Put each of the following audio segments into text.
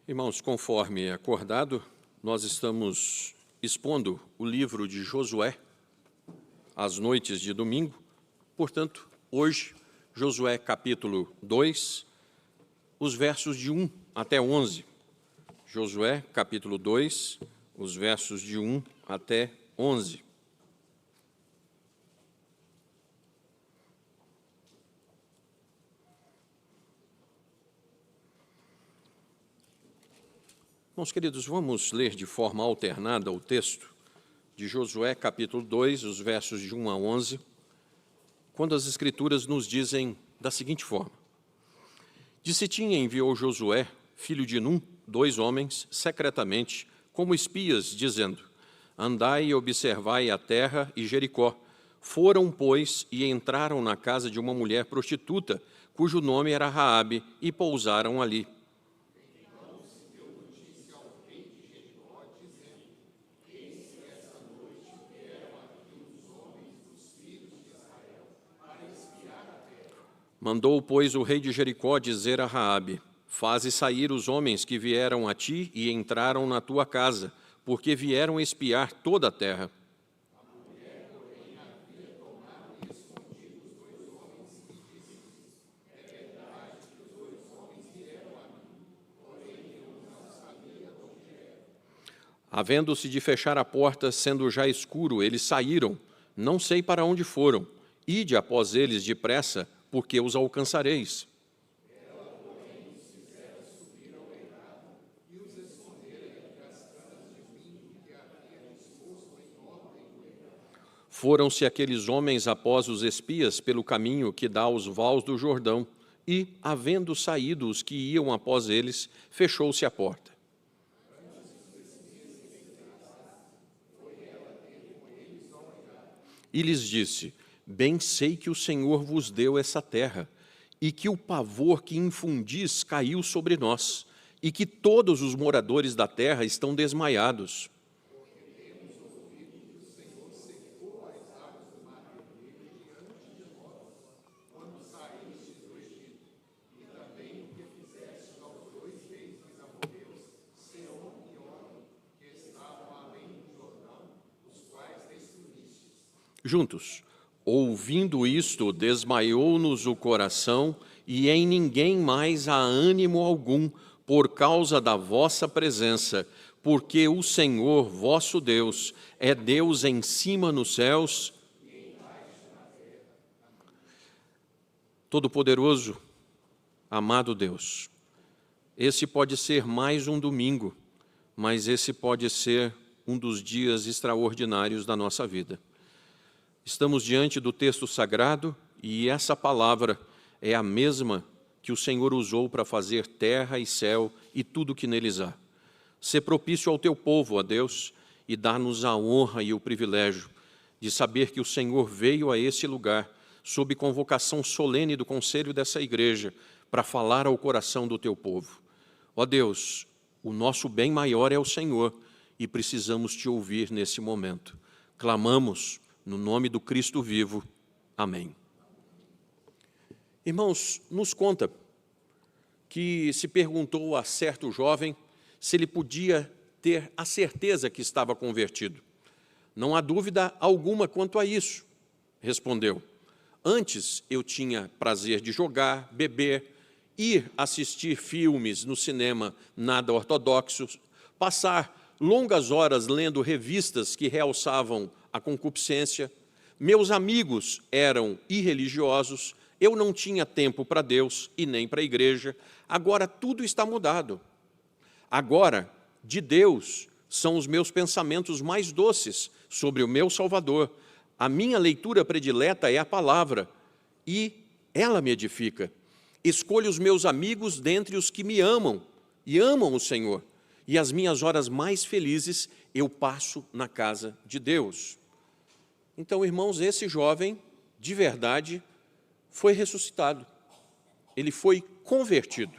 Irmãos, conforme acordado, nós estamos expondo o livro de Josué às noites de domingo. Portanto, hoje, Josué capítulo 2, os versos de 1 até 11. Josué capítulo 2, os versos de 1 até 11. Irmãos queridos, vamos ler de forma alternada o texto de Josué, capítulo 2, os versos de 1 a 11, quando as Escrituras nos dizem da seguinte forma: De Sitim enviou Josué, filho de Num, 2 homens, secretamente, como espias, dizendo: Andai e observai a terra e Jericó. Foram, pois, e entraram na casa de uma mulher prostituta, cujo nome era Raabe, e pousaram ali. Mandou, pois, o rei de Jericó dizer a Raabe: Faze sair os homens que vieram a ti e entraram na tua casa, porque vieram espiar toda a terra. Havendo-se de fechar a porta, sendo já escuro, eles saíram, não sei para onde foram. Ide após eles depressa, porque os alcançareis. Foram-se aqueles homens após os espias pelo caminho que dá aos vales do Jordão, e, havendo saído os que iam após eles, fechou-se a porta. E lhes disse: Bem sei que o Senhor vos deu essa terra, e que o pavor que infundis caiu sobre nós, e que todos os moradores da terra estão desmaiados. Juntos. Ouvindo isto, desmaiou-nos o coração, e em ninguém mais há ânimo algum, por causa da vossa presença, porque o Senhor, vosso Deus, é Deus em cima nos céus. Todo-Poderoso, amado Deus, esse pode ser mais um domingo, mas esse pode ser um dos dias extraordinários da nossa vida. Estamos diante do texto sagrado e essa palavra é a mesma que o Senhor usou para fazer terra e céu e tudo que neles há. Sê propício ao teu povo, ó Deus, e dá-nos a honra e o privilégio de saber que o Senhor veio a esse lugar sob convocação solene do conselho dessa igreja para falar ao coração do teu povo. Ó Deus, o nosso bem maior é o Senhor e precisamos te ouvir nesse momento. Clamamos no nome do Cristo vivo. Amém. Irmãos, nos conta que se perguntou a certo jovem se ele podia ter a certeza que estava convertido. Não há dúvida alguma quanto a isso, respondeu. Antes eu tinha prazer de jogar, beber, ir assistir filmes no cinema nada ortodoxos, passar longas horas lendo revistas que realçavam a concupiscência, meus amigos eram irreligiosos, eu não tinha tempo para Deus e nem para a igreja. Agora tudo está mudado. Agora, de Deus, são os meus pensamentos mais doces sobre o meu Salvador. A minha leitura predileta é a palavra e ela me edifica. Escolho os meus amigos dentre os que me amam e amam o Senhor. E as minhas horas mais felizes eu passo na casa de Deus. Então, irmãos, esse jovem, de verdade, foi ressuscitado. Ele foi convertido.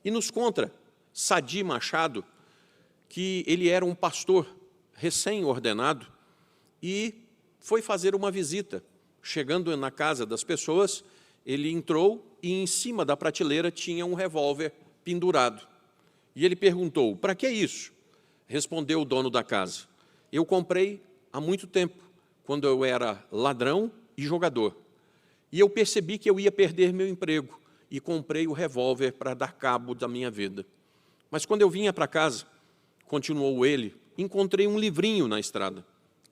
E nos conta Sadi Machado que ele era um pastor recém-ordenado e foi fazer uma visita. Chegando na casa das pessoas, ele entrou e em cima da prateleira tinha um revólver pendurado. E ele perguntou, para que isso? Respondeu o dono da casa, eu comprei há muito tempo, quando eu era ladrão e jogador. E eu percebi que eu ia perder meu emprego e comprei o revólver para dar cabo da minha vida. Mas quando eu vinha para casa, continuou ele, encontrei um livrinho na estrada.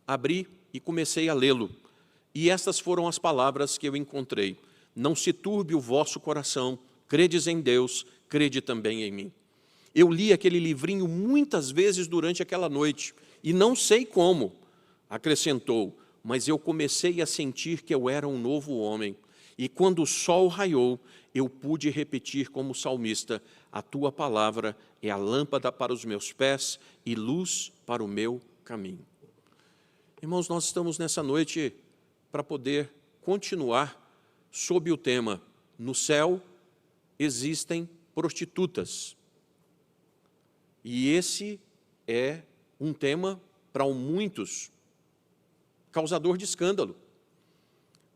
Abri e comecei a lê-lo. E estas foram as palavras que eu encontrei. Não se turbe o vosso coração, credes em Deus, crede também em mim. Eu li aquele livrinho muitas vezes durante aquela noite, e não sei como, acrescentou, mas eu comecei a sentir que eu era um novo homem. E quando o sol raiou, eu pude repetir como salmista, a tua palavra é a lâmpada para os meus pés e luz para o meu caminho. Irmãos, nós estamos nessa noite para poder continuar sob o tema, no céu existem prostitutas. E esse é um tema para muitos causador de escândalo.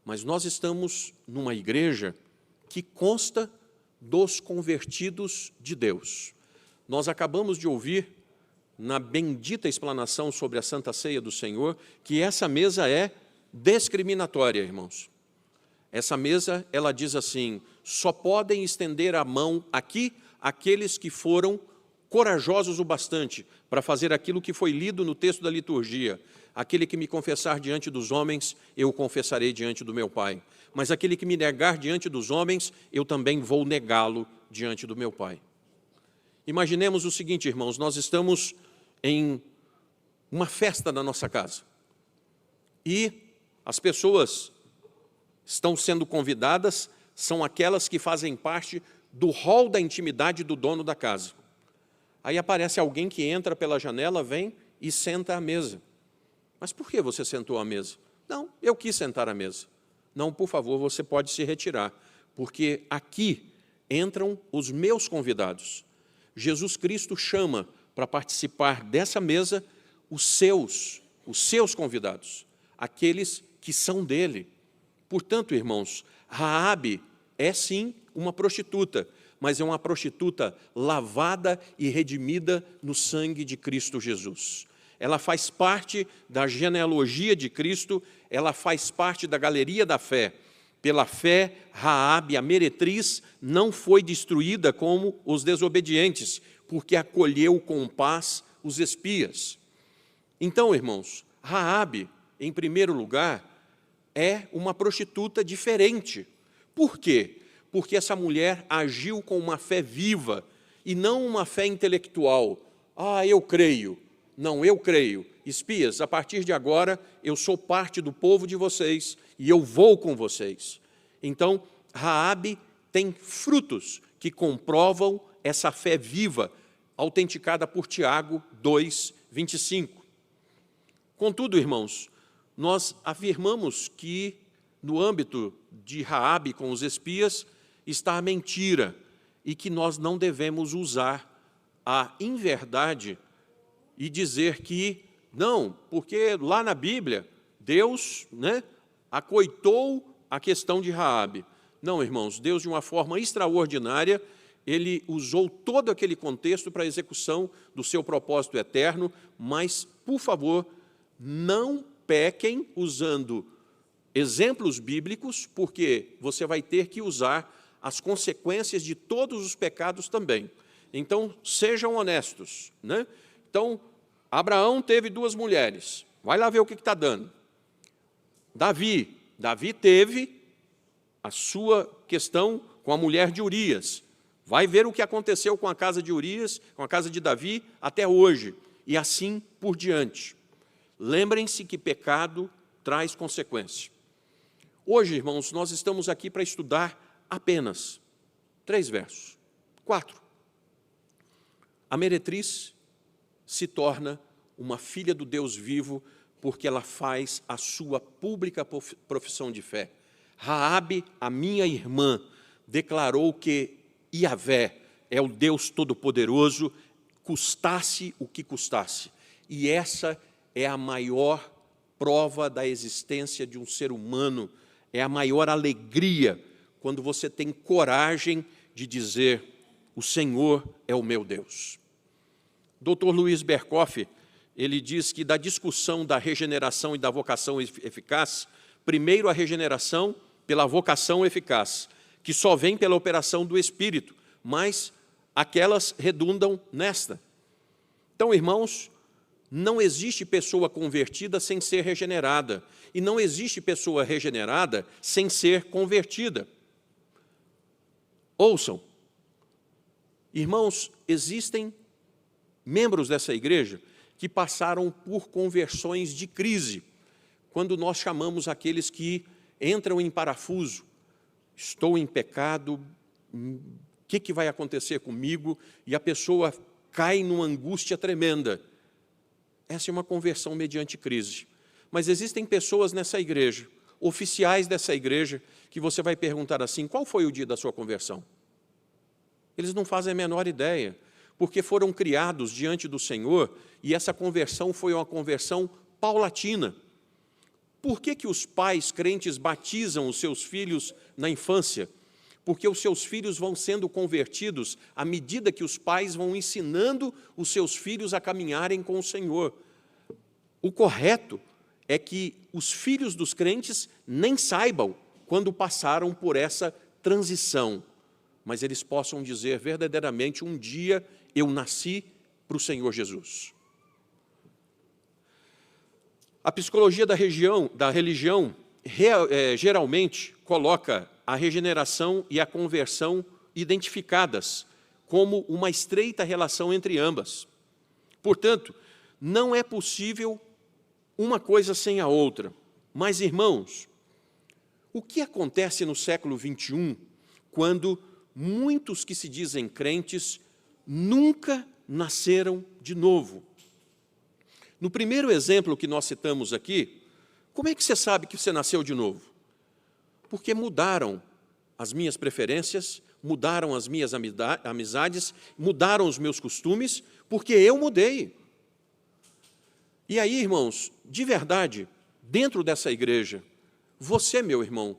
Mas nós estamos numa igreja que consta dos convertidos de Deus. Nós acabamos de ouvir, na bendita explanação sobre a Santa Ceia do Senhor, que essa mesa é discriminatória, irmãos. Essa mesa, ela diz assim, só podem estender a mão aqui aqueles que foram corajosos o bastante para fazer aquilo que foi lido no texto da liturgia. Aquele que me confessar diante dos homens, eu o confessarei diante do meu Pai. Mas aquele que me negar diante dos homens, eu também vou negá-lo diante do meu Pai. Imaginemos o seguinte, irmãos, nós estamos em uma festa na nossa casa. E as pessoas estão sendo convidadas, são aquelas que fazem parte do hall da intimidade do dono da casa. Aí aparece alguém que entra pela janela, vem e senta à mesa. Mas por que você sentou à mesa? Não, eu quis sentar à mesa. Não, por favor, você pode se retirar, porque aqui entram os meus convidados. Jesus Cristo chama para participar dessa mesa os seus convidados, aqueles que são dele. Portanto, irmãos, Raabe é sim uma prostituta, mas é uma prostituta lavada e redimida no sangue de Cristo Jesus. Ela faz parte da genealogia de Cristo, ela faz parte da galeria da fé. Pela fé, Raabe, a meretriz, não foi destruída como os desobedientes, porque acolheu com paz os espias. Então, irmãos, Raabe, em primeiro lugar, é uma prostituta diferente. Por quê? Porque essa mulher agiu com uma fé viva e não uma fé intelectual. Ah, eu creio. Não, eu creio. Espias, a partir de agora, eu sou parte do povo de vocês e eu vou com vocês. Então, Raabe tem frutos que comprovam essa fé viva, autenticada por Tiago 2, 25. Contudo, irmãos, nós afirmamos que, no âmbito de Raabe com os espias, está a mentira e que nós não devemos usar a inverdade e dizer que, não, porque lá na Bíblia, Deus acoitou a questão de Raabe. Não, irmãos, Deus, de uma forma extraordinária, Ele usou todo aquele contexto para a execução do seu propósito eterno, mas, por favor, não pequem usando exemplos bíblicos, porque você vai ter que usar as consequências de todos os pecados também. Então, sejam honestos, Então, Abraão teve 2 mulheres. Vai lá ver o que está dando. Davi teve a sua questão com a mulher de Urias. Vai ver o que aconteceu com a casa de Urias, com a casa de Davi, até hoje. E assim por diante. Lembrem-se que pecado traz consequência. Hoje, irmãos, nós estamos aqui para estudar apenas 3 versos. 4. A meretriz se torna uma filha do Deus vivo porque ela faz a sua pública profissão de fé. Raabe, a minha irmã, declarou que Yahvé é o Deus Todo-Poderoso, custasse o que custasse. E essa é a maior prova da existência de um ser humano, é a maior alegria quando você tem coragem de dizer, o Senhor é o meu Deus. Dr. Luiz Berkoff, ele diz que da discussão da regeneração e da vocação eficaz, primeiro a regeneração pela vocação eficaz, que só vem pela operação do Espírito, mas aquelas redundam nesta. Então, irmãos, não existe pessoa convertida sem ser regenerada, e não existe pessoa regenerada sem ser convertida. Ouçam, irmãos, existem membros dessa igreja que passaram por conversões de crise, quando nós chamamos aqueles que entram em parafuso. Estou em pecado, o que vai acontecer comigo? E a pessoa cai numa angústia tremenda. Essa é uma conversão mediante crise. Mas existem pessoas nessa igreja, oficiais dessa igreja, que você vai perguntar assim, qual foi o dia da sua conversão? Eles não fazem a menor ideia, porque foram criados diante do Senhor e essa conversão foi uma conversão paulatina. Por que os pais crentes batizam os seus filhos na infância? Porque os seus filhos vão sendo convertidos à medida que os pais vão ensinando os seus filhos a caminharem com o Senhor. O correto é que os filhos dos crentes nem saibam quando passaram por essa transição, mas eles possam dizer verdadeiramente, um dia eu nasci para o Senhor Jesus. A psicologia da religião geralmente coloca a regeneração e a conversão identificadas como uma estreita relação entre ambas. Portanto, não é possível uma coisa sem a outra. Mas, irmãos, o que acontece no século XXI quando muitos que se dizem crentes nunca nasceram de novo? No primeiro exemplo que nós citamos aqui, como é que você sabe que você nasceu de novo? Porque mudaram as minhas preferências, mudaram as minhas amizades, mudaram os meus costumes, porque eu mudei. E aí, irmãos, de verdade, dentro dessa igreja, você, meu irmão,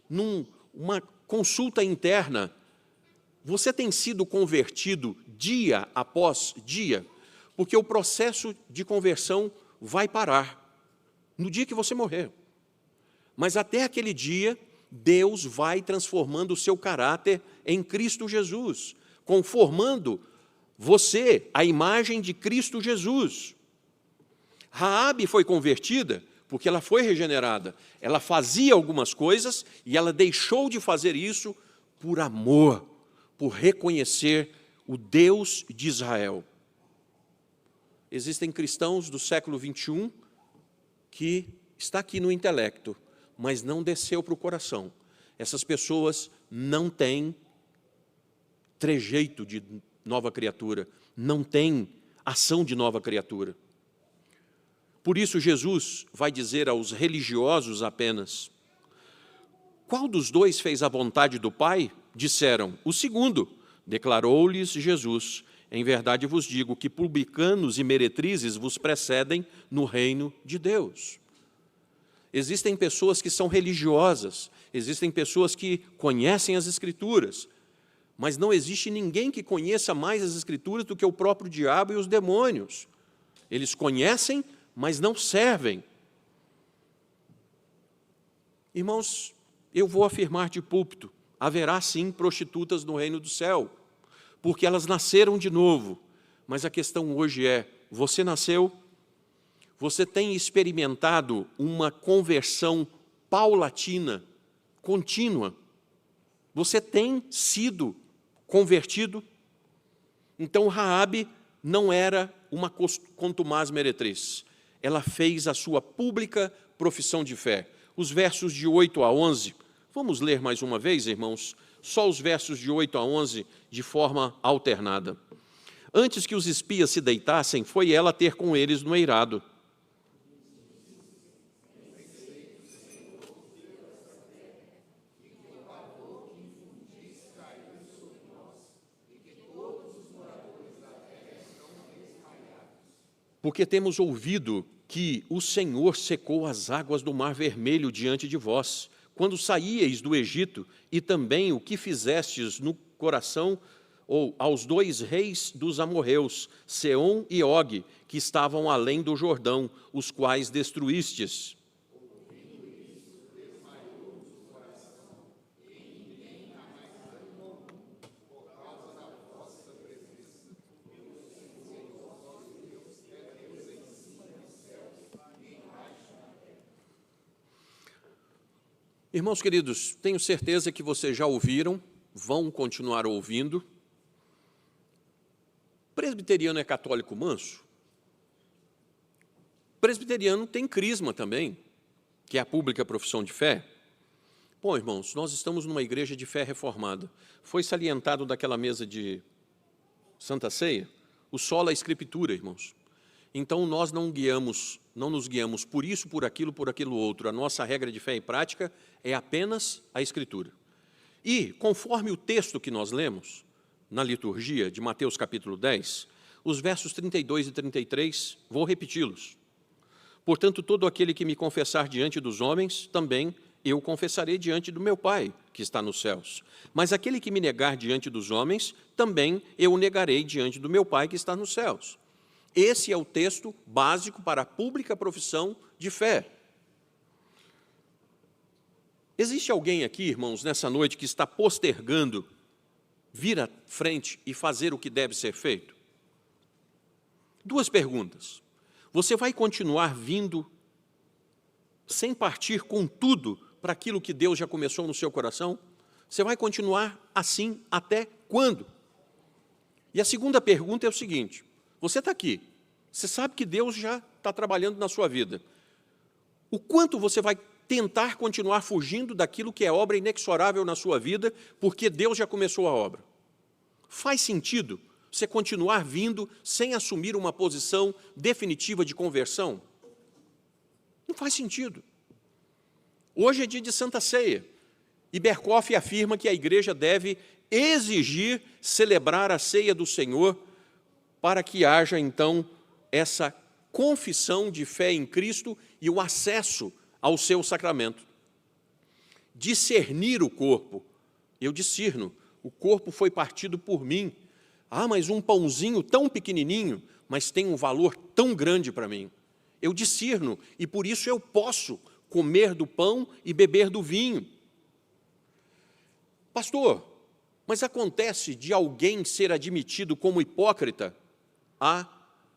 numa consulta interna, você tem sido convertido dia após dia, porque o processo de conversão vai parar no dia que você morrer. Mas até aquele dia, Deus vai transformando o seu caráter em Cristo Jesus, conformando você à imagem de Cristo Jesus. Raabe foi convertida porque ela foi regenerada. Ela fazia algumas coisas e ela deixou de fazer isso por amor, por reconhecer o Deus de Israel. Existem cristãos do século XXI que está aqui no intelecto, mas não desceu para o coração. Essas pessoas não têm trejeito de nova criatura, não têm ação de nova criatura. Por isso, Jesus vai dizer aos religiosos apenas, qual dos dois fez a vontade do Pai? Disseram, o segundo. Declarou-lhes Jesus, em verdade vos digo que publicanos e meretrizes vos precedem no reino de Deus. Existem pessoas que são religiosas, existem pessoas que conhecem as Escrituras, mas não existe ninguém que conheça mais as Escrituras do que o próprio diabo e os demônios. Eles conhecem, mas não servem. Irmãos, eu vou afirmar de púlpito, haverá sim prostitutas no reino do céu, porque elas nasceram de novo. Mas a questão hoje é, você nasceu? Você tem experimentado uma conversão paulatina, contínua? Você tem sido convertido? Então, Raabe não era uma contumaz meretriz. Ela fez a sua pública profissão de fé. Os versos de 8 a 11, vamos ler mais uma vez, irmãos? Só os versos de 8 a 11, de forma alternada. Antes que os espias se deitassem, foi ela ter com eles no eirado. Porque temos ouvido que o Senhor secou as águas do Mar Vermelho diante de vós, quando saíeis do Egito, e também o que fizestes no coração, ou aos 2 reis dos amorreus, Seom e Og, que estavam além do Jordão, os quais destruístes. Irmãos queridos, tenho certeza que vocês já ouviram, vão continuar ouvindo. Presbiteriano é católico manso? Presbiteriano tem crisma também, que é a pública profissão de fé. Bom, irmãos, nós estamos numa igreja de fé reformada. Foi salientado daquela mesa de Santa Ceia, o sola escritura, irmãos. Então, nós não nos guiamos por isso, por aquilo outro. A nossa regra de fé e prática é apenas a Escritura. E, conforme o texto que nós lemos, na liturgia de Mateus capítulo 10, os versos 32 e 33, vou repeti-los. Portanto, todo aquele que me confessar diante dos homens, também eu confessarei diante do meu Pai, que está nos céus. Mas aquele que me negar diante dos homens, também eu o negarei diante do meu Pai, que está nos céus. Esse é o texto básico para a pública profissão de fé. Existe alguém aqui, irmãos, nessa noite, que está postergando vir à frente e fazer o que deve ser feito? 2 perguntas. Você vai continuar vindo sem partir com tudo para aquilo que Deus já começou no seu coração? Você vai continuar assim até quando? E a segunda pergunta é o seguinte: você está aqui, você sabe que Deus já está trabalhando na sua vida. O quanto você vai tentar continuar fugindo daquilo que é obra inexorável na sua vida, porque Deus já começou a obra? Faz sentido você continuar vindo sem assumir uma posição definitiva de conversão? Não faz sentido. Hoje é dia de Santa Ceia, e Berkoff afirma que a igreja deve exigir celebrar a ceia do Senhor para que haja, então, essa confissão de fé em Cristo e o acesso ao seu sacramento. Discernir o corpo. Eu discerno, o corpo foi partido por mim. Ah, mas um pãozinho tão pequenininho, mas tem um valor tão grande para mim. Eu discerno, e por isso eu posso comer do pão e beber do vinho. Pastor, mas acontece de alguém ser admitido como hipócrita à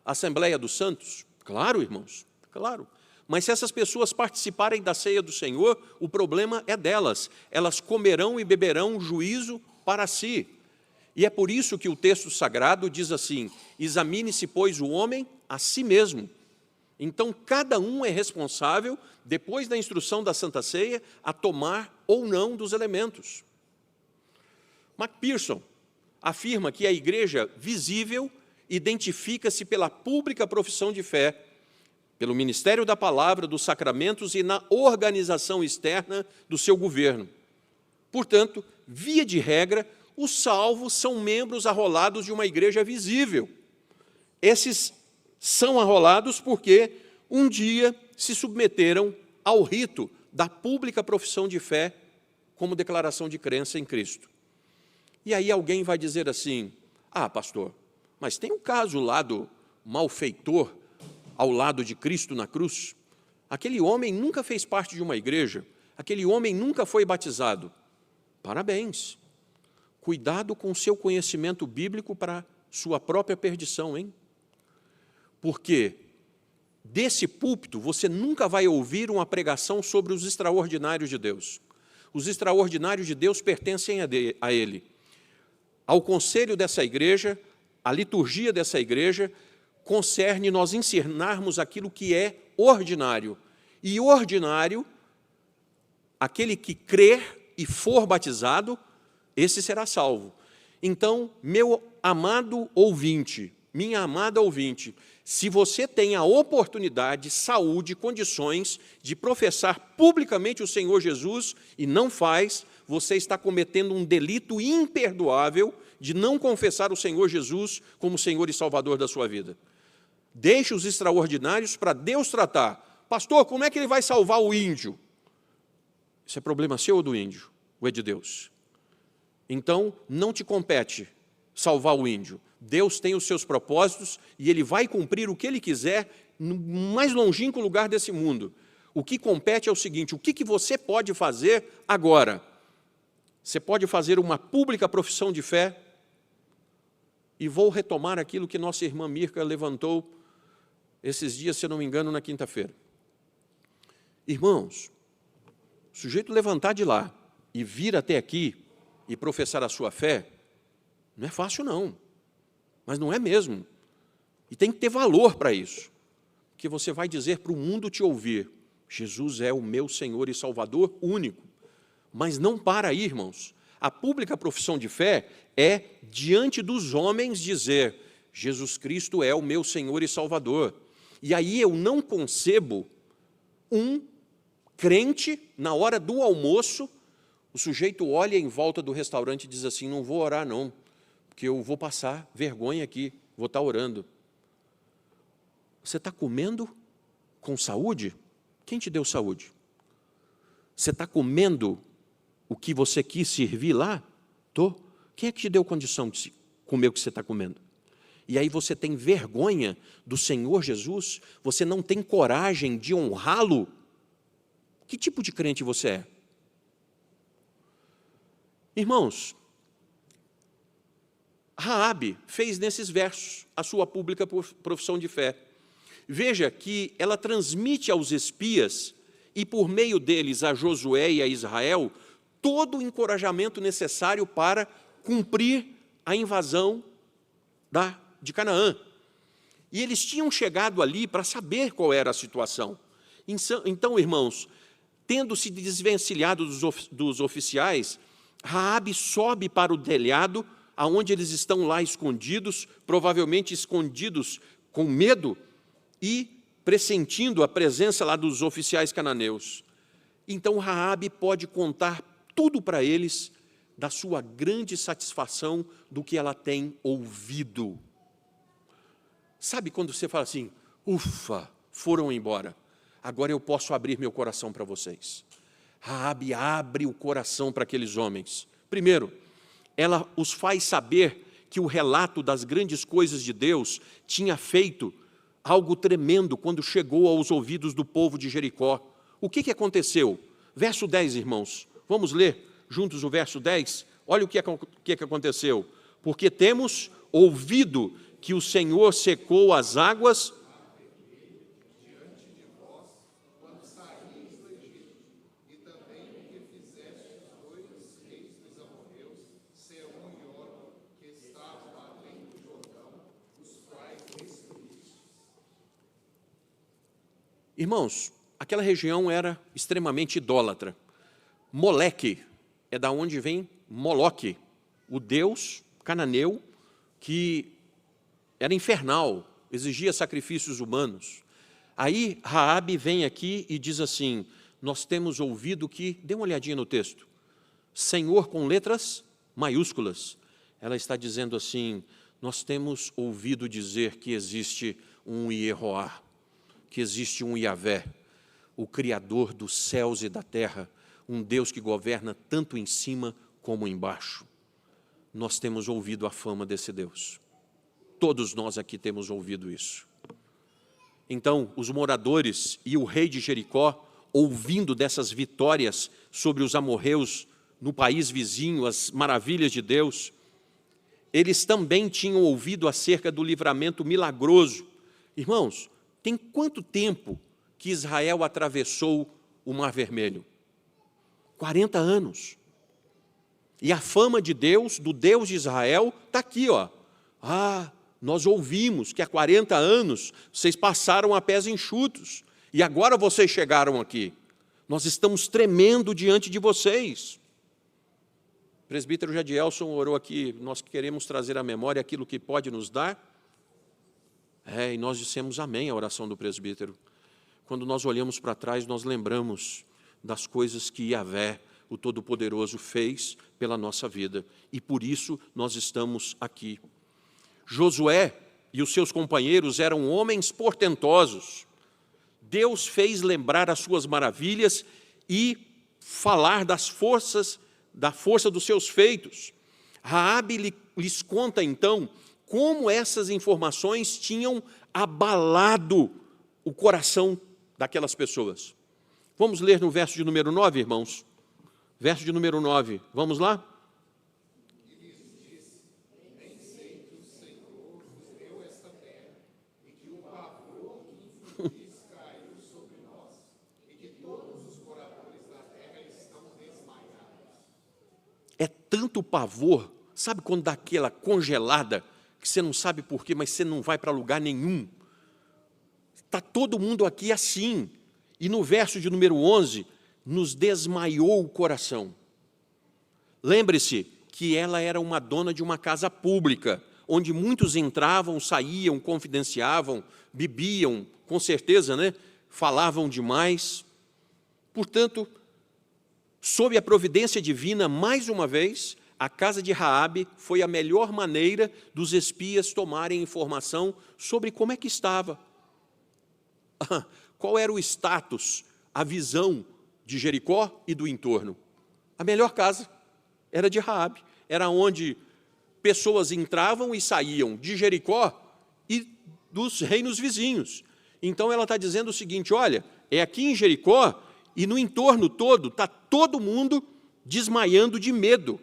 Assembleia dos Santos? Claro, irmãos, claro. Mas se essas pessoas participarem da ceia do Senhor, o problema é delas. Elas comerão e beberão juízo para si. E é por isso que o texto sagrado diz assim: examine-se, pois, o homem a si mesmo. Então, cada um é responsável, depois da instrução da Santa Ceia, a tomar ou não dos elementos. MacPherson afirma que a igreja visível identifica-se pela pública profissão de fé, pelo ministério da palavra, dos sacramentos e na organização externa do seu governo. Portanto, via de regra, os salvos são membros arrolados de uma igreja visível. Esses são arrolados porque um dia se submeteram ao rito da pública profissão de fé como declaração de crença em Cristo. E aí alguém vai dizer assim: ah, pastor, mas tem um caso lá do malfeitor ao lado de Cristo na cruz. Aquele homem nunca fez parte de uma igreja, aquele homem nunca foi batizado. Parabéns. Cuidado com o seu conhecimento bíblico para sua própria perdição, hein? Porque desse púlpito você nunca vai ouvir uma pregação sobre os extraordinários de Deus. Os extraordinários de Deus pertencem a Ele. Ao conselho dessa igreja, a liturgia dessa igreja, concerne nós ensinarmos aquilo que é ordinário. E ordinário, aquele que crer e for batizado, esse será salvo. Então, meu amado ouvinte, minha amada ouvinte, se você tem a oportunidade, saúde, condições de professar publicamente o Senhor Jesus e não faz, você está cometendo um delito imperdoável de não confessar o Senhor Jesus como Senhor e Salvador da sua vida. Deixe os extraordinários para Deus tratar. Pastor, como é que ele vai salvar o índio? Isso é problema seu ou do índio? Ou é de Deus? Então, não te compete salvar o índio. Deus tem os seus propósitos e Ele vai cumprir o que Ele quiser no mais longínquo lugar desse mundo. O que compete é o seguinte: o que você pode fazer agora? Você pode fazer uma pública profissão de fé, e vou retomar aquilo que nossa irmã Mirka levantou esses dias, se eu não me engano, na quinta-feira. Irmãos, o sujeito levantar de lá e vir até aqui e professar a sua fé, não é fácil não, mas não é mesmo. E tem que ter valor para isso, porque você vai dizer para o mundo te ouvir: Jesus é o meu Senhor e Salvador único. Mas não para aí, irmãos. A pública profissão de fé é, diante dos homens, dizer: Jesus Cristo é o meu Senhor e Salvador. E aí eu não concebo um crente, na hora do almoço, o sujeito olha em volta do restaurante e diz assim: não vou orar não, porque eu vou passar vergonha aqui, vou estar orando. Você está comendo com saúde? Quem te deu saúde? Você está comendo o que você quis servir lá? Tô. Quem é que te deu condição de comer o que você está comendo? E aí você tem vergonha do Senhor Jesus? Você não tem coragem de honrá-lo? Que tipo de crente você é? Irmãos, Raabe fez nesses versos a sua pública profissão de fé. Veja que ela transmite aos espias, e por meio deles a Josué e a Israel, todo o encorajamento necessário para cumprir a invasão de Canaã. E eles tinham chegado ali para saber qual era a situação. Então, irmãos, tendo se desvencilhado dos oficiais, Raabe sobe para o telhado, aonde eles estão lá escondidos, provavelmente escondidos com medo e pressentindo a presença lá dos oficiais cananeus. Então Raabe pode contar tudo para eles da sua grande satisfação do que ela tem ouvido. Sabe quando você fala assim: ufa, foram embora, agora eu posso abrir meu coração para vocês. Raabe abre o coração para aqueles homens. Primeiro, ela os faz saber que o relato das grandes coisas de Deus tinha feito algo tremendo quando chegou aos ouvidos do povo de Jericó. O que aconteceu? Verso 10, irmãos. Vamos ler juntos o verso 10? Olha o que aconteceu. Porque temos ouvido que o Senhor secou as águas Irmãos, aquela região era extremamente idólatra. Moleque é da onde vem Moloque, o deus cananeu que era infernal, exigia sacrifícios humanos. Aí Raabe vem aqui e diz assim: nós temos ouvido que, dê uma olhadinha no texto, Senhor com letras maiúsculas. Ela está dizendo assim: nós temos ouvido dizer que existe um Yehoá, que existe um Yahvé, o Criador dos céus e da terra, um Deus que governa tanto em cima como embaixo. Nós temos ouvido a fama desse Deus. Todos nós aqui temos ouvido isso. Então, os moradores e o rei de Jericó, ouvindo dessas vitórias sobre os amorreus no país vizinho, as maravilhas de Deus, eles também tinham ouvido acerca do livramento milagroso. Irmãos, tem quanto tempo que Israel atravessou o Mar Vermelho? 40 anos. E a fama de Deus, do Deus de Israel, está aqui, ó. Ah, nós ouvimos que há 40 anos vocês passaram a pés enxutos, e agora vocês chegaram aqui. Nós estamos tremendo diante de vocês. O presbítero Jadielson orou aqui: nós queremos trazer à memória aquilo que pode nos dar. E nós dissemos amém à oração do presbítero. Quando nós olhamos para trás, nós lembramos das coisas que Yahvé, o Todo-Poderoso, fez pela nossa vida. E por isso nós estamos aqui. Josué e os seus companheiros eram homens portentosos. Deus fez lembrar as suas maravilhas e falar da força dos seus feitos. Raabe lhes conta, então, como essas informações tinham abalado o coração daquelas pessoas. Vamos ler no verso de número 9, irmãos? Verso de número 9, vamos lá? É tanto pavor, sabe quando dá aquela congelada, que você não sabe por quê, mas você não vai para lugar nenhum. Está todo mundo aqui assim. E no verso de número 11, nos desmaiou o coração. Lembre-se que ela era uma dona de uma casa pública, onde muitos entravam, saíam, confidenciavam, bebiam, com certeza, né? Falavam demais. Portanto, sob a providência divina, mais uma vez, a casa de Raabe foi a melhor maneira dos espias tomarem informação sobre como é que estava. Qual era o status, a visão de Jericó e do entorno? A melhor casa era de Raabe, era onde pessoas entravam e saíam de Jericó e dos reinos vizinhos. Então ela está dizendo o seguinte, olha, é aqui em Jericó e no entorno todo está todo mundo desmaiando de medo.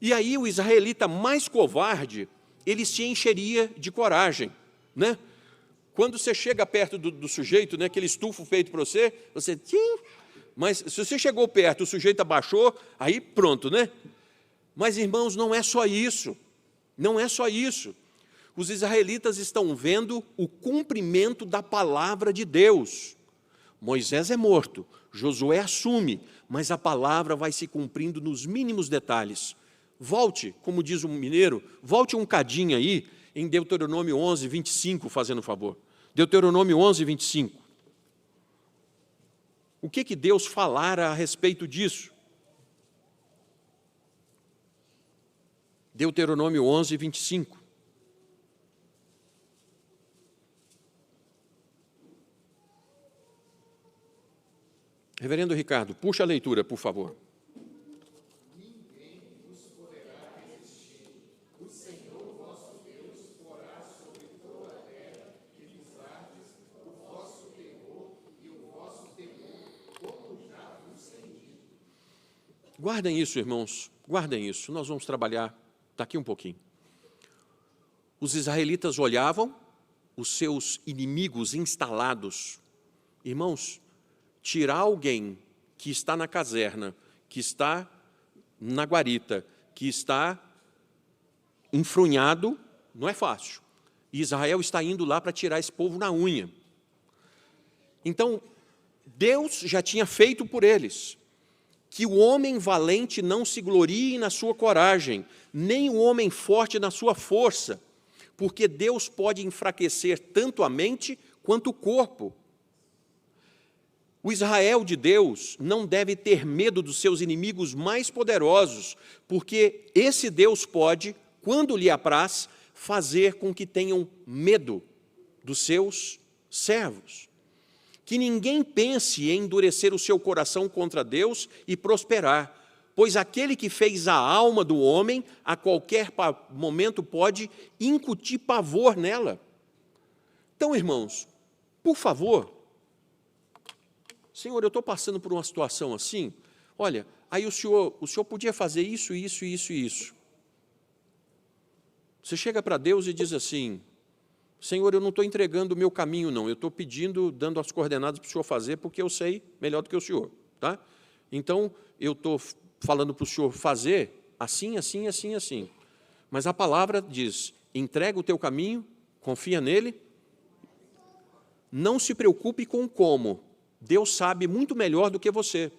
E aí o israelita mais covarde, ele se encheria de coragem, né? Quando você chega perto do sujeito, né, que ele estufa o peito para você, mas se você chegou perto, o sujeito abaixou, aí pronto, né? Mas, irmãos, não é só isso, não é só isso. Os israelitas estão vendo o cumprimento da palavra de Deus. Moisés é morto, Josué assume, mas a palavra vai se cumprindo nos mínimos detalhes. Volte, como diz o mineiro, volte um cadinho aí, em Deuteronômio 11, 25, fazendo favor. Deuteronômio 11, 25. O que Deus falara a respeito disso? Deuteronômio 11, 25. Reverendo Ricardo, puxa a leitura, por favor. Guardem isso, irmãos, guardem isso. Nós vamos trabalhar daqui um pouquinho. Os israelitas olhavam os seus inimigos instalados. Irmãos, tirar alguém que está na caserna, que está na guarita, que está enfronhado, não é fácil. E Israel está indo lá para tirar esse povo na unha. Então, Deus já tinha feito por eles que o homem valente não se glorie na sua coragem, nem o homem forte na sua força, porque Deus pode enfraquecer tanto a mente quanto o corpo. O Israel de Deus não deve ter medo dos seus inimigos mais poderosos, porque esse Deus pode, quando lhe apraz, fazer com que tenham medo dos seus servos. Que ninguém pense em endurecer o seu coração contra Deus e prosperar, pois aquele que fez a alma do homem, a qualquer momento pode incutir pavor nela. Então, irmãos, por favor, Senhor, eu estou passando por uma situação assim, olha, aí o senhor podia fazer isso, isso, isso e isso. Você chega para Deus e diz assim, Senhor, eu não estou entregando o meu caminho, não. Eu estou pedindo, dando as coordenadas para o Senhor fazer, porque eu sei melhor do que o Senhor. Tá? Então, eu estou falando para o Senhor fazer assim, assim, assim, assim. Mas a palavra diz, entrega o teu caminho, confia nele, não se preocupe com o como. Deus sabe muito melhor do que você.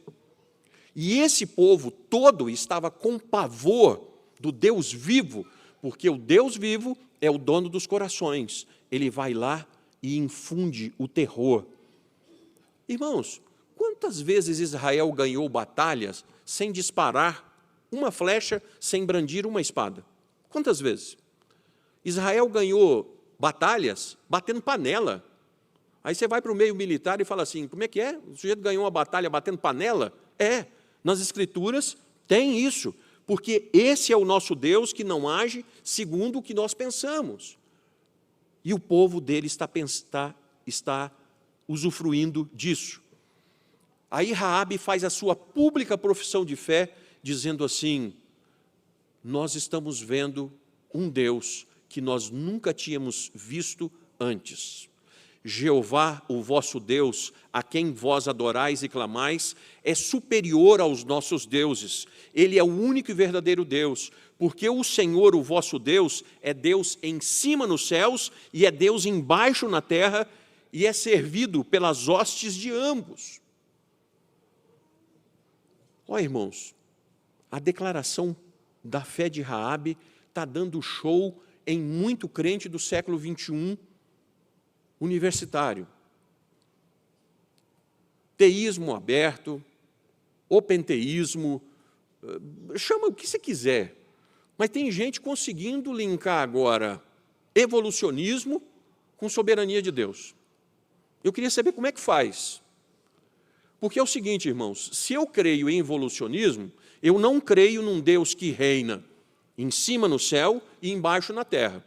E esse povo todo estava com pavor do Deus vivo, porque o Deus vivo é o dono dos corações. Ele vai lá e infunde o terror. Irmãos, quantas vezes Israel ganhou batalhas sem disparar uma flecha, sem brandir uma espada? Quantas vezes? Israel ganhou batalhas batendo panela. Aí você vai para o meio militar e fala assim, como é que é? O sujeito ganhou uma batalha batendo panela? É, nas Escrituras tem isso. porque esse é o nosso Deus que não age segundo o que nós pensamos. E o povo dele está usufruindo disso. Aí Raabe faz a sua pública profissão de fé, dizendo assim: nós estamos vendo um Deus que nós nunca tínhamos visto antes. Jeová, o vosso Deus, a quem vós adorais e clamais, é superior aos nossos deuses. Ele é o único e verdadeiro Deus, porque o Senhor, o vosso Deus, é Deus em cima nos céus e é Deus embaixo na terra, e é servido pelas hostes de ambos. Ó, irmãos, a declaração da fé de Raabe está dando show em muito crente do século 21 universitário. Teísmo aberto, openteísmo, chama o que você quiser. Mas tem gente conseguindo linkar agora evolucionismo com soberania de Deus. Eu queria saber como é que faz. Porque é o seguinte, irmãos, se eu creio em evolucionismo, eu não creio num Deus que reina em cima no céu e embaixo na terra.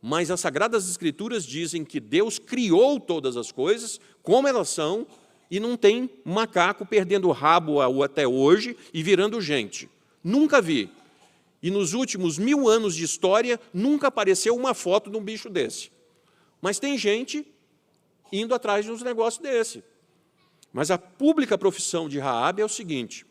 Mas as Sagradas Escrituras dizem que Deus criou todas as coisas como elas são e não tem macaco perdendo o rabo até hoje e virando gente. Nunca vi. E nos últimos 1000 anos de história, nunca apareceu uma foto de um bicho desse. Mas tem gente indo atrás de uns negócios desse. Mas a pública profissão de Raabe é o seguinte: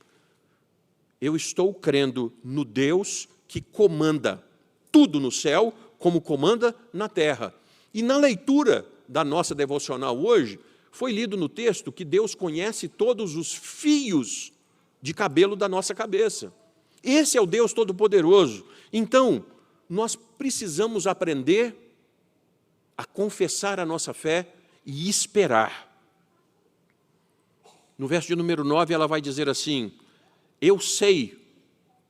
eu estou crendo no Deus que comanda tudo no céu, como comanda na terra. E na leitura da nossa devocional hoje, foi lido no texto que Deus conhece todos os fios de cabelo da nossa cabeça. Esse é o Deus Todo-Poderoso. Então, nós precisamos aprender a confessar a nossa fé e esperar. No verso de número 9, ela vai dizer assim: eu sei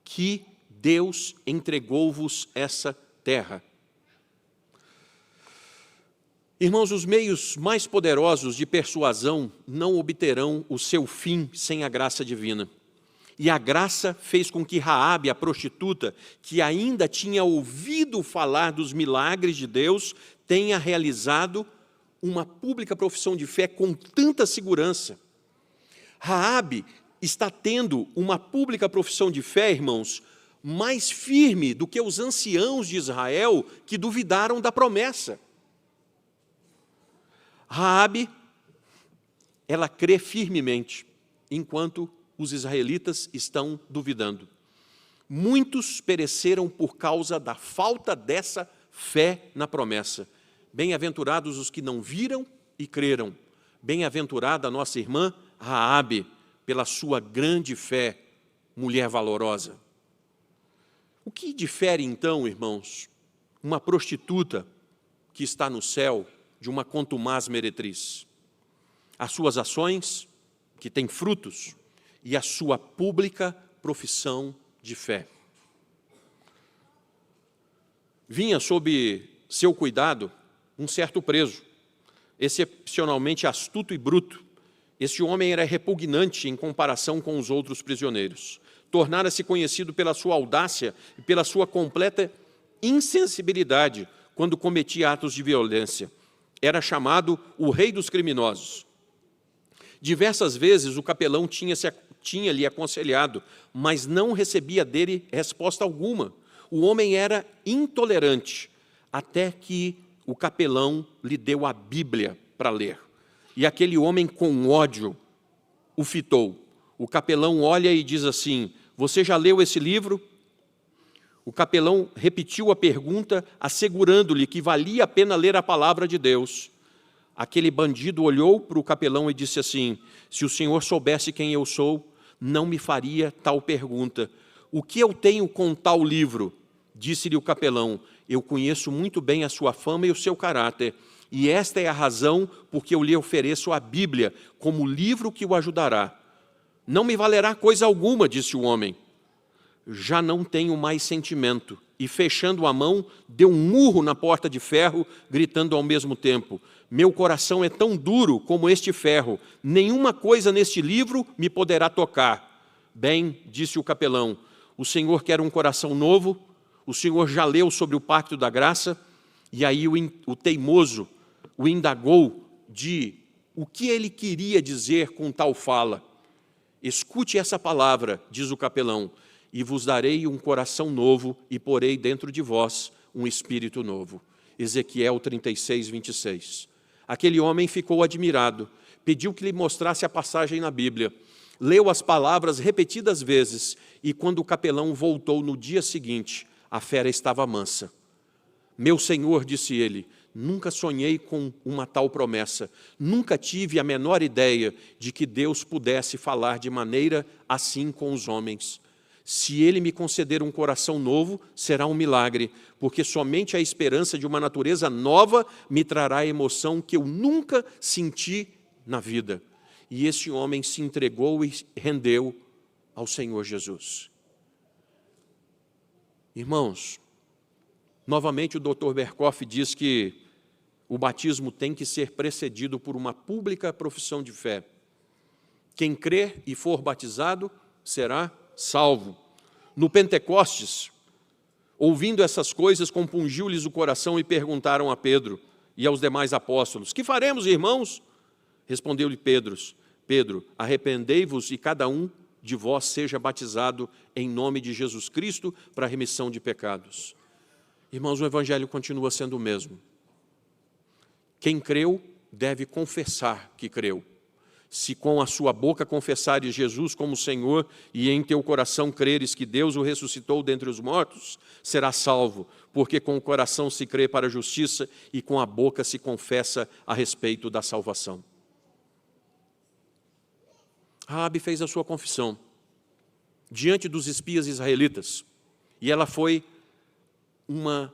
que Deus entregou-vos essa terra. Irmãos, os meios mais poderosos de persuasão não obterão o seu fim sem a graça divina. E a graça fez com que Raabe, a prostituta, que ainda tinha ouvido falar dos milagres de Deus, tenha realizado uma pública profissão de fé com tanta segurança. Raabe está tendo uma pública profissão de fé, irmãos, mais firme do que os anciãos de Israel que duvidaram da promessa. Raabe, ela crê firmemente, enquanto os israelitas estão duvidando. Muitos pereceram por causa da falta dessa fé na promessa. Bem-aventurados os que não viram e creram. Bem-aventurada a nossa irmã Raabe, pela sua grande fé, mulher valorosa. O que difere então, irmãos, uma prostituta que está no céu de uma contumaz meretriz? As suas ações, que têm frutos, e a sua pública profissão de fé. Vinha sob seu cuidado um certo preso, excepcionalmente astuto e bruto. Este homem era repugnante em comparação com os outros prisioneiros. Tornara-se conhecido pela sua audácia e pela sua completa insensibilidade quando cometia atos de violência. Era chamado o rei dos criminosos. Diversas vezes o capelão tinha-lhe aconselhado, mas não recebia dele resposta alguma. O homem era intolerante, até que o capelão lhe deu a Bíblia para ler. E aquele homem, com ódio, o fitou. O capelão olha e diz assim: você já leu esse livro? O capelão repetiu a pergunta, assegurando-lhe que valia a pena ler a palavra de Deus. Aquele bandido olhou para o capelão e disse assim: se o senhor soubesse quem eu sou, não me faria tal pergunta. O que eu tenho com tal livro? Disse-lhe o capelão: eu conheço muito bem a sua fama e o seu caráter, e esta é a razão por que eu lhe ofereço a Bíblia como livro que o ajudará. Não me valerá coisa alguma, disse o homem. Já não tenho mais sentimento. E, fechando a mão, deu um murro na porta de ferro, gritando ao mesmo tempo: meu coração é tão duro como este ferro, nenhuma coisa neste livro me poderá tocar. Bem, disse o capelão, o Senhor quer um coração novo, o Senhor já leu sobre o pacto da graça, e aí o teimoso o indagou de o que ele queria dizer com tal fala. Escute essa palavra, diz o capelão, e vos darei um coração novo e porei dentro de vós um espírito novo. Ezequiel 36, 26. Aquele homem ficou admirado, pediu que lhe mostrasse a passagem na Bíblia, leu as palavras repetidas vezes e quando o capelão voltou no dia seguinte, a fera estava mansa. Meu senhor, disse ele, nunca sonhei com uma tal promessa, nunca tive a menor ideia de que Deus pudesse falar de maneira assim com os homens. Se Ele me conceder um coração novo, será um milagre, porque somente a esperança de uma natureza nova me trará a emoção que eu nunca senti na vida. E esse homem se entregou e rendeu ao Senhor Jesus. Irmãos, novamente o Dr. Berkoff diz que o batismo tem que ser precedido por uma pública profissão de fé. Quem crer e for batizado será salvo. No Pentecostes, ouvindo essas coisas, compungiu-lhes o coração e perguntaram a Pedro e aos demais apóstolos, que faremos, irmãos? Respondeu-lhe Pedro, arrependei-vos e cada um de vós seja batizado em nome de Jesus Cristo para a remissão de pecados. Irmãos, o Evangelho continua sendo o mesmo. Quem creu deve confessar que creu. Se com a sua boca confessares Jesus como Senhor e em teu coração creres que Deus o ressuscitou dentre os mortos, serás salvo, porque com o coração se crê para a justiça e com a boca se confessa a respeito da salvação. Raabe fez a sua confissão diante dos espias israelitas e ela foi uma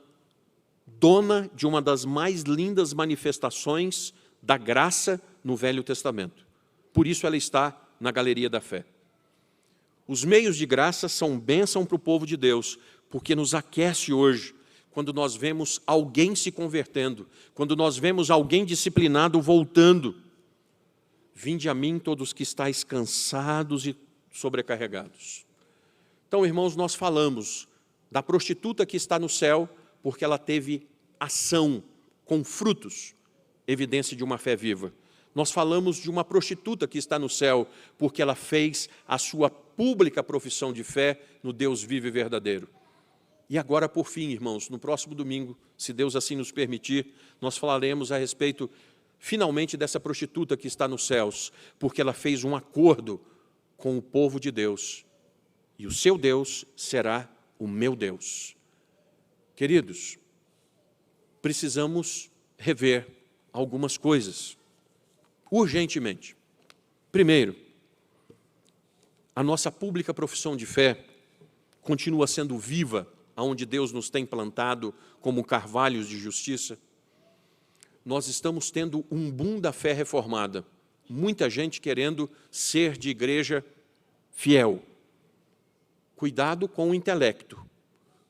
dona de uma das mais lindas manifestações da graça no Velho Testamento. Por isso ela está na galeria da fé. Os meios de graça são bênção para o povo de Deus, porque nos aquece hoje, quando nós vemos alguém se convertendo, quando nós vemos alguém disciplinado voltando. Vinde a mim todos que estáis cansados e sobrecarregados. Então, irmãos, nós falamos da prostituta que está no céu, porque ela teve ação com frutos, evidência de uma fé viva. Nós falamos de uma prostituta que está no céu, porque ela fez a sua pública profissão de fé no Deus vivo e verdadeiro. E agora, por fim, irmãos, no próximo domingo, se Deus assim nos permitir, nós falaremos a respeito, finalmente, dessa prostituta que está nos céus, porque ela fez um acordo com o povo de Deus, e o seu Deus será o meu Deus. Queridos, precisamos rever algumas coisas, urgentemente. Primeiro, a nossa pública profissão de fé continua sendo viva, aonde Deus nos tem plantado como carvalhos de justiça. Nós estamos tendo um boom da fé reformada, muita gente querendo ser de igreja fiel. Cuidado com o intelecto,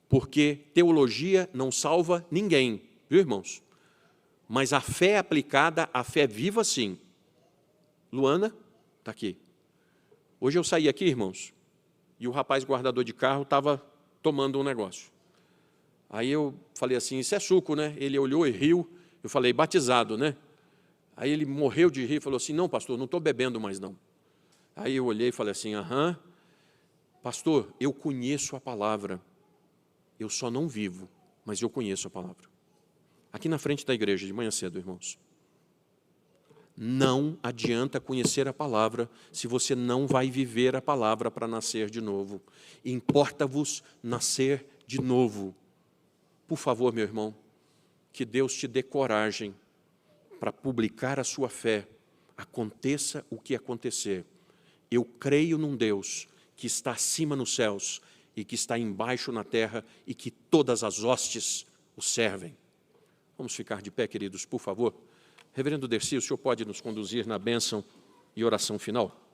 porque teologia não salva ninguém, viu, irmãos? Mas a fé aplicada, a fé viva, sim. Luana, está aqui. Hoje eu saí aqui, irmãos, e o rapaz guardador de carro estava tomando um negócio. Aí eu falei assim, isso é suco, né? Ele olhou e riu. Eu falei, batizado, né? Aí ele morreu de rir e falou assim, não, pastor, não estou bebendo mais, não. Aí eu olhei e falei assim, aham. Pastor, eu conheço a palavra. Eu só não vivo, mas eu conheço a palavra. Aqui na frente da igreja, de manhã cedo, irmãos. Não adianta conhecer a palavra se você não vai viver a palavra para nascer de novo. Importa-vos nascer de novo. Por favor, meu irmão, que Deus te dê coragem para publicar a sua fé, aconteça o que acontecer. Eu creio num Deus que está acima nos céus e que está embaixo na terra e que todas as hostes o servem. Vamos ficar de pé, queridos, por favor. Reverendo Dercy, o senhor pode nos conduzir na bênção e oração final?